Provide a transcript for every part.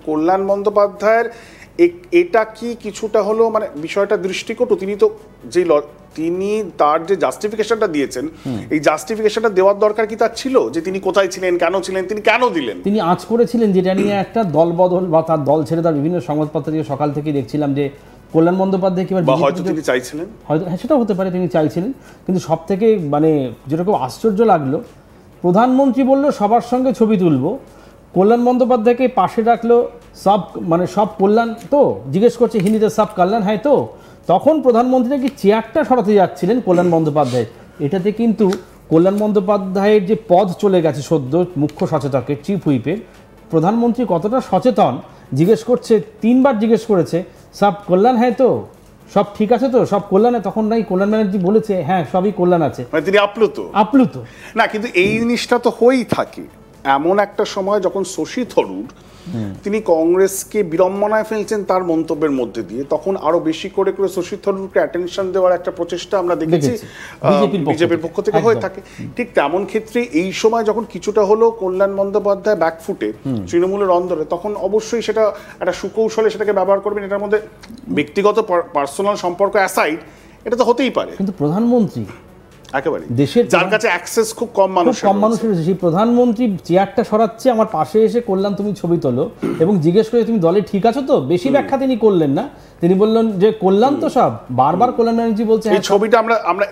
কল্যাণ বন্দ্যোপাধ্যায়ের এটা কি কিছুটা হলো মানে বিষয়টা দৃষ্টিকটু? তিনি তো তিনি তার যে জাস্টিফিকেশনটা দিয়েছেন, এই জাস্টিফিকেশনটা দেওয়ার দরকার কি তার ছিল? যে তিনি কোথায় ছিলেন, কেন ছিলেন, তিনি কেন দিলেন? তিনি আঁচ করেছিলেন যেটা নিয়ে একটা দল বদল বা তার দল ছেড়ে তার বিভিন্ন সংবাদপত্র দিয়ে সকাল থেকে দেখছিলাম যে কল্যাণ বন্দ্যোপাধ্যায় কি হয়তো তিনি চাইছিলেন, হয়তো সেটাও হতে পারে তিনি চাইছিলেন। কিন্তু সব থেকে মানে যেটা খুব আশ্চর্য লাগলো, প্রধানমন্ত্রী বলল সবার সঙ্গে ছবি তুলবো, কল্যাণ বন্দ্যোপাধ্যায়কে পাশে রাখলো, সব কল্যাণ তো জিজ্ঞেস করছে হিন্দিতে সব কল্যাণ হয় তো, তখন প্রধানমন্ত্রী কি চেয়ারটা সরাতে যাচ্ছিলেন কল্যাণ বন্দ্যোপাধ্যায়। এটাতে কিন্তু কল্যাণ বন্দ্যোপাধ্যায়ের যে পদ চলে গেছে সদ্য মুখ্য সচেতকের, চিফ হুইপের, প্রধানমন্ত্রী কতটা সচেতন জিজ্ঞেস করছে, 3 বার জিজ্ঞেস করেছে সব কল্যাণ হয় তো, সব ঠিক আছে তো, সব কল্যাণে, তখন নাই কল্যাণ ব্যানার্জি বলেছে হ্যাঁ সবই কল্যাণ আছে। মানে তিনি আপ্লুত না, কিন্তু এই জিনিসটা তো হয়েই থাকে এমন একটা সময় যখন শশী থরুর তিনি কংগ্রেসকে বিড়ম্বনায় ফেলছেন তার মন্তব্যের মধ্যে দিয়ে, তখন আরো বেশি করে শশী থরুরকে অ্যাটেনশন দেওয়ার একটা প্রচেষ্টা আমরা দেখেছি বিজেপির পক্ষ থেকে হয়ে থাকে। ঠিক তেমন ক্ষেত্রে এই সময় যখন কিছুটা হলো কল্যাণ বন্দ্যোপাধ্যায় ব্যাকফুটে তৃণমূলের অন্দরে, তখন অবশ্যই সেটা একটা সুকৌশলে সেটাকে ব্যবহার করবেন। এটার মধ্যে ব্যক্তিগত পার্সোনাল সম্পর্ক অ্যাসাইড, এটা তো হতেই পারে, কিন্তু প্রধানমন্ত্রী একেবারে দেশের যার কাছে অ্যাক্সেস খুব কম মানুষের সেই প্রধানমন্ত্রী চেয়ারটা সরাচ্ছে, আমার পাশে এসে কল্যাণ তুমি ছবি তোলো এবং জিজ্ঞেস করে তুমি দলে ঠিক আছো তো। বেশি ব্যাখ্যা তিনি করলেন না, তিনি বললেন যে কল্যাণ তো সব, বারবার কল্যাণ ব্যানার্জি বলছে। এই ছবিটা আমরা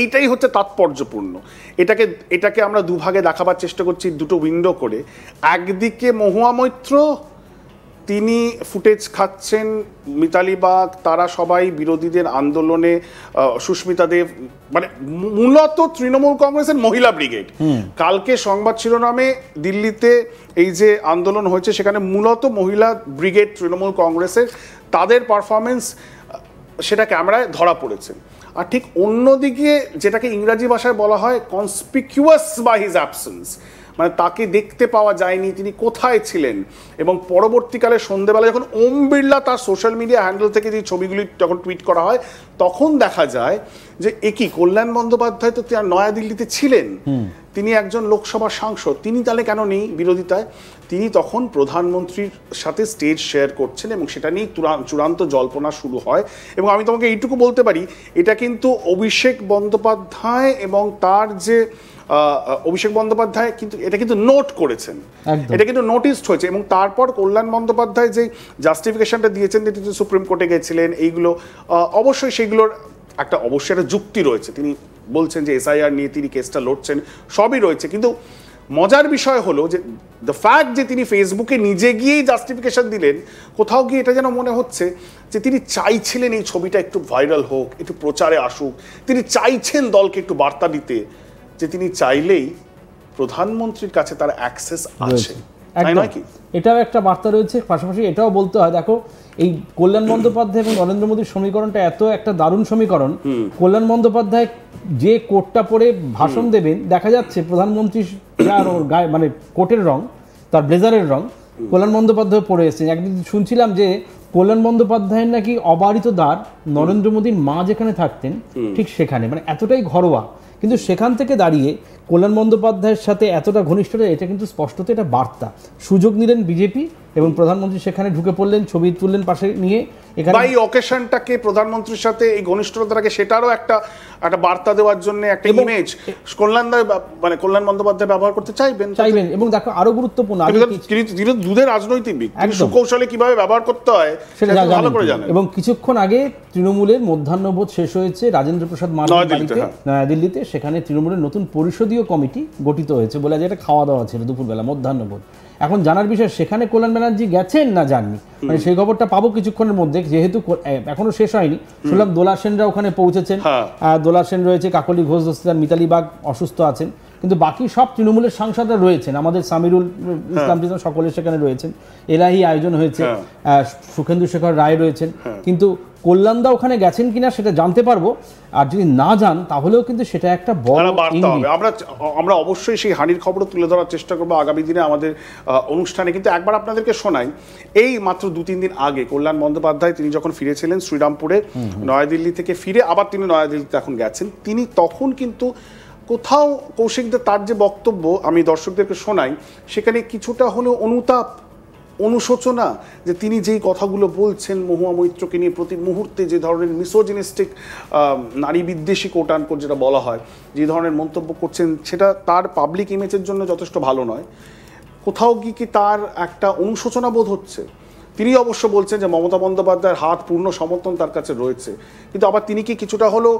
এইটাই হচ্ছে তাৎপর্যপূর্ণ। এটাকে আমরা দুভাগে দেখাবার চেষ্টা করছি, দুটো উইন্ডো করে। একদিকে মহুয়া মৈত্র, তিনি ফুটেজ খাচ্ছেন, মিতালি বাগ, তারা সবাই বিরোধীদের আন্দোলনে, সুস্মিতা দেব, মানে মূলত তৃণমূল কংগ্রেসের মহিলা ব্রিগেড। কালকে সংবাদ শিরোনামে দিল্লিতে এই যে আন্দোলন হয়েছে সেখানে মূলত মহিলা ব্রিগেড তৃণমূল কংগ্রেসের, তাদের পারফরমেন্স সেটা ক্যামেরায় ধরা পড়েছে। আর ঠিক অন্যদিকে যেটাকে ইংরাজি ভাষায় বলা হয় কনসপিকিউয়াস বাই হিজ অ্যাবসেন্স, মানে তাকে দেখতে পাওয়া যায়নি, তিনি কোথায় ছিলেন। এবং পরবর্তীকালে সন্ধ্যেবেলা যখন ওম বিড়লা তার সোশ্যাল মিডিয়া হ্যান্ডেল থেকে যে ছবিগুলি যখন টুইট করা হয়, তখন দেখা যায় যে একই কল্যাণ বন্দ্যোপাধ্যায় তো নয়াদিল্লিতে ছিলেন, তিনি একজন লোকসভার সাংসদ, তিনি তাহলে কেন নেই বিরোধিতায়? তিনি তখন প্রধানমন্ত্রীর সাথে স্টেজ শেয়ার করছেন এবং সেটা নিয়েই চূড়ান্ত জল্পনা শুরু হয়। এবং আমি তোমাকে এইটুকু বলতে পারি, এটা কিন্তু অভিষেক বন্দ্যোপাধ্যায় এবং তার যে অভিষেক বন্দ্যোপাধ্যায় কিন্তু এটা কিন্তু নোট করেছেন, এটা কিন্তু নোটিসড হয়েছে। এবং তারপর কল্যাণ বন্দ্যোপাধ্যায় যে জাস্টিফিকেশনটা দিয়েছেন, তিনি সুপ্রিম কোর্টে গেছিলেন, এইগুলো অবশ্যই সেগুলোর অবশ্যই একটা যুক্তি রয়েছে। তিনি বলছেন যে এসআইআর নিয়ে তিনি কেসটা লড়ছেন, সবই রয়েছে। কিন্তু মজার বিষয় হলো যে দ্য ফ্যাক্ট যে তিনি ফেসবুকে নিজে গিয়েই জাস্টিফিকেশন দিলেন, কোথাও গিয়ে এটা যেন মনে হচ্ছে যে তিনি চাইছিলেন এই ছবিটা একটু ভাইরাল হোক, একটু প্রচারে আসুক, তিনি চাইছেন দলকে একটু বার্তা দিতে যে তিনি চাইলেই প্রধানমন্ত্রীর কাছে তার অ্যাক্সেস আছে, তাই নয় কি? এটাও একটা বার্তা রয়েছে। পাশাপাশি এটাও বলতে হয়, দেখো এই কল্যাণ বন্দ্যোপাধ্যায় এবং নরেন্দ্র মোদীর সমীকরণটা এত একটা দারুণ সমীকরণ। কল্যাণ বন্দ্যোপাধ্যায় যে কোটটা পরে ভাষণ দেবেন, দেখা যাচ্ছে প্রধানমন্ত্রী যার গায়ে মানে কোটের রং, তার ব্লেজারের রং কল্যাণ বন্দ্যোপাধ্যায় পরে এসেছেন। একদিন শুনছিলাম যে কল্যাণ বন্দ্যোপাধ্যায়ের নাকি অবারিত দ্বার নরেন্দ্র মোদীর মা যেখানে থাকতেন ঠিক সেখানে, মানে এতটাই ঘরোয়া। কিন্তু সেখান থেকে দাঁড়িয়ে কল্যাণ বন্দ্যোপাধ্যায়ের সাথে এতটা ঘনিষ্ঠতা, এটা কিন্তু স্পষ্টত এটা বার্তা। সুযোগ নিলেন বিজেপি এবং প্রধানমন্ত্রী সেখানে ঢুকে পড়লেন, ছবি তুললেন পাশে নিয়ে। এখানে এই অকেশনটাকে প্রধানমন্ত্রীর সাথে এই ঘনিষ্ঠতাটাকে সেটারও একটা বার্তা দেওয়ার জন্য একটা ইমেজ কল্যাণ বন্দ্যোপাধ্যায় ব্যবহার করতে চাইবেন। এবং দেখো আরো গুরুত্বপূর্ণ, তিনি দুধের রাজনৈতিকবিদ, সুকৌশলে কিভাবে ব্যবহার করতে হয় সেটা ভালো করে জানেন। এবং কিছুক্ষণ আগে তৃণমূলের মধ্যাহ্নভোজ শেষ হয়েছে রাজেন্দ্র প্রসাদ মার্লের বাড়িতে নয়াদিল্লিতে। সেখানে তৃণমূলের নতুন পরিষদীয় কমিটি গঠিত হয়েছে বলে যে এটা খাওয়া দাওয়া ছিল দুপুরবেলা মধ্যাহ্নভোজ। এখন জানার বিষয় সেখানে কল্যাণ ব্যানার্জি গেছেন না যাননি, মানে সেই খবরটা পাবো কিছুক্ষণের মধ্যে, যেহেতু এখনো শেষ হয়নি। শুনলাম দোলা সেনরা ওখানে পৌঁছেছেন, দোলা সেন রয়েছে, কাকলি ঘোষ দস্তিদার, মিতালি বাগ অসুস্থ আছেন, কিন্তু বাকি সব তৃণমূলের সাংসদরা রয়েছেন, আমাদের সামিরুল ইসলাম সকলে সেখানে রয়েছেন, এলাহি আয়োজন হয়েছে, সুখেন্দু শেখর রায় রয়েছেন। কিন্তু কল্যাণদা ওখানে গেছেন কিনা সেটা জানতে পারবো, আর যদি না যান তাহলেও কিন্তু সেটা একটা বড় বার্তা হবে। আমরা অবশ্যই সেই হানির খবরও তুলে ধরার চেষ্টা করবো আগামী দিনে আমাদের অনুষ্ঠানে। কিন্তু একবার আপনাদেরকে শোনাই, এই মাত্র 2-3 দিন আগে কল্যাণ বন্দ্যোপাধ্যায় তিনি যখন ফিরেছিলেন শ্রীরামপুরে, নয়াদিল্লি থেকে ফিরে আবার তিনি নয়াদিল্লিতে এখন গেছেন, তিনি তখন কিন্তু কোথাও কৌশিকদের তার যে বক্তব্য আমি দর্শকদেরকে শোনাই, সেখানে কিছুটা হলেও অনুতাপ অনুশোচনা যে তিনি যেই কথাগুলো বলছেন মহুয়া মৈত্রকে নিয়ে প্রতি মুহূর্তে যে ধরনের মিসোজিনিস্টিক নারী বিদ্বেষী কোটানকোট যেটা বলা হয়, যে ধরনের মন্তব্য করছেন, সেটা তার পাবলিক ইমেজের জন্য যথেষ্ট ভালো নয়। কোথাও কি তার একটা অনুশোচনা বোধ হচ্ছে? তিনি অবশ্য বলছেন যে মমতা বন্দ্যোপাধ্যায়ের হাত পূর্ণ সমর্থন তার কাছে রয়েছে, কিন্তু আবার তিনি কি কিছুটা হলেও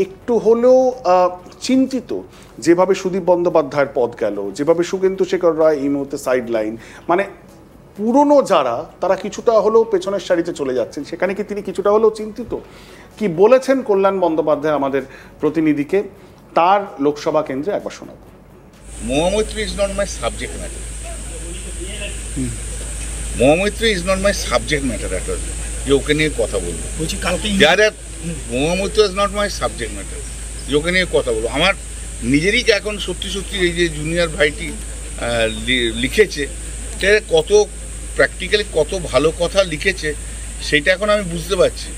একটু হলেও চিন্তিত যেভাবে সুদীপ বন্দ্যোপাধ্যায়ের পদ গেল, যেভাবে শুভেন্দু শেখর রায় এই মুহূর্তে সাইড লাইন, মানে পুরনো যারা তারা কিছুটা হলেও পেছনের সারিতে চলে যাচ্ছেন, সেখানে কি তিনি কিছুটা হলেও চিন্তিত? কি বলেছেন কল্যাণ বন্দ্যোপাধ্যায় আমাদের প্রতিনিধিকে, তার লোকসভা কেন্দ্রে একবার শোনাবো। Mahua Moitra is not my subject matter. Mahua Moitra is not my subject matter at all, যে ওকে নিয়ে কথা বলবো। Mahua Moitra is not my subject matter, যে ওকে নিয়ে কথা বলবো। আমার নিজেরই এখন সত্যি সত্যি এই যে জুনিয়র ভাইটি লিখেছে, এটা কত প্র্যাকটিক্যালি কত ভালো কথা লিখেছে সেটা এখন আমি বুঝতে পারছি।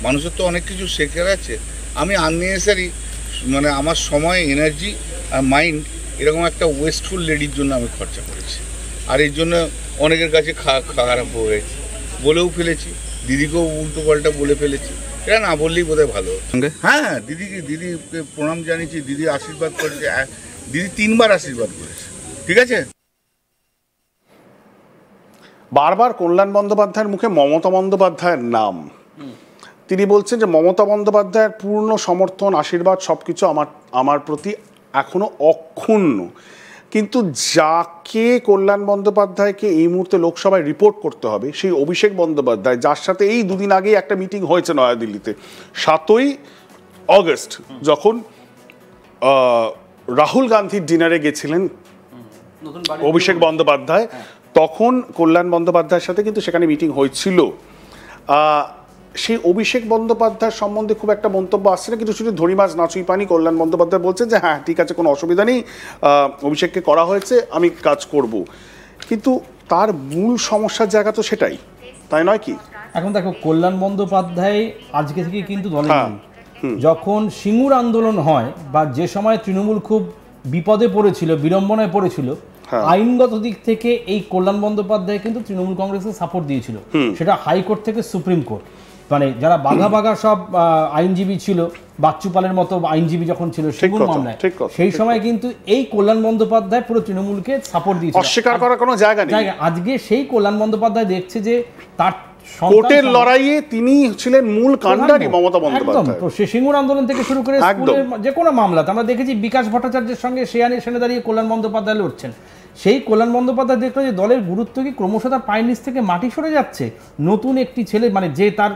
মানুষের তো অনেক কিছু শেখার আছে। আমি আননেসেসারি মানে আমার সময়, এনার্জি আর মাইন্ড এরকম একটা ওয়েস্টফুল লেডির জন্য আমি খরচা করেছি, আর এর জন্য অনেকের কাছে খারাপ হয়েছে, বলেও ফেলেছি, দিদিকেও উল্টো পাল্টা বলে ফেলেছি। এটা না বললেই বোধহয় ভালো। হ্যাঁ, দিদিকে প্রণাম জানিয়েছি, দিদি আশীর্বাদ করেছে, দিদি 3 বার আশীর্বাদ করেছে। ঠিক আছে। বারবার কল্যাণ বন্দ্যোপাধ্যায়ের মুখে মমতা বন্দ্যোপাধ্যায়ের নাম, তিনি বলছেন যে মমতা বন্দ্যোপাধ্যায়ের পূর্ণ সমর্থন, আশীর্বাদ সবকিছু আমার প্রতি এখনো অক্ষুণ্ণ। কিন্তু যাকে কল্যাণ বন্দ্যোপাধ্যায়কে এই মুহূর্তে লোকসভায় রিপোর্ট করতে হবে, সেই অভিষেক বন্দ্যোপাধ্যায়, যার সাথে এই দুদিন আগেই একটা মিটিং হয়েছে নয়াদিল্লিতে, 7ই অগস্ট, যখন রাহুল গান্ধীর ডিনারে গেছিলেন অভিষেক বন্দ্যোপাধ্যায়, তখন কল্যাণ বন্দ্যোপাধ্যায়ের সাথে কিন্তু সেখানে মিটিং হয়েছিল। সেই অভিষেক বন্দ্যোপাধ্যায়ের সম্বন্ধে খুব একটা মন্তব্য আসছে না, কিন্তু শুধু ধরি মাছ নাচুই পানি কল্যাণ বন্দ্যোপাধ্যায় বলছেন যে হ্যাঁ ঠিক আছে, কোনো অসুবিধা নেই, অভিষেককে করা হয়েছে, আমি কাজ করব। কিন্তু তার মূল সমস্যার জায়গা তো সেটাই, তাই নয় কি? এখন দেখো, কল্যাণ বন্দ্যোপাধ্যায় আজকে থেকে কিন্তু দলে নেই। যখন সিঙ্গুর আন্দোলন হয় বা যে সময় তৃণমূল খুব বিপদে পড়েছিল, বিড়ম্বনায় পড়েছিল, আইনগত দিক থেকে এই কল্যাণ বন্দ্যোপাধ্যায় কিন্তু তৃণমূল কংগ্রেসকে সাপোর্ট দিয়েছিল, সেটা হাইকোর্ট থেকে সুপ্রিম কোর্ট। মানে যারা বাঘা বাঘা সব আইনজীবী ছিল, বাচ্চুপালের মতো আইনজীবী যখন ছিল সিঙ্গুর মামলায়, সেই সময় কিন্তু এই কল্যাণ বন্দ্যোপাধ্যায় পুরো তৃণমূলকে সাপোর্ট দিয়েছিল, অস্বীকার করার কোনো জায়গা নেই। আজকে সেই কল্যাণ বন্দ্যোপাধ্যায় দেখছে যে তার কোর্টের লড়াইয়ে তিনি ছিলেন মূল কাণ্ডারি মমতা বন্দ্যোপাধ্যায়। সে সিঙ্গুর আন্দোলন থেকে শুরু করে যে কোনো মামলাতে আমরা দেখেছি বিকাশ ভট্টাচার্যের সঙ্গে সেখানে দাঁড়িয়ে কল্যাণ বন্দ্যোপাধ্যায় লড়ছেন। সেই কল্যাণ বন্দ্যোপাধ্যায় দেখলো যে দলের গুরুত্ব কি ক্রমশ তার পায়ের নিচ থেকে মাটি সরে যাচ্ছে। নতুন একটি ছেলে, মানে যে তার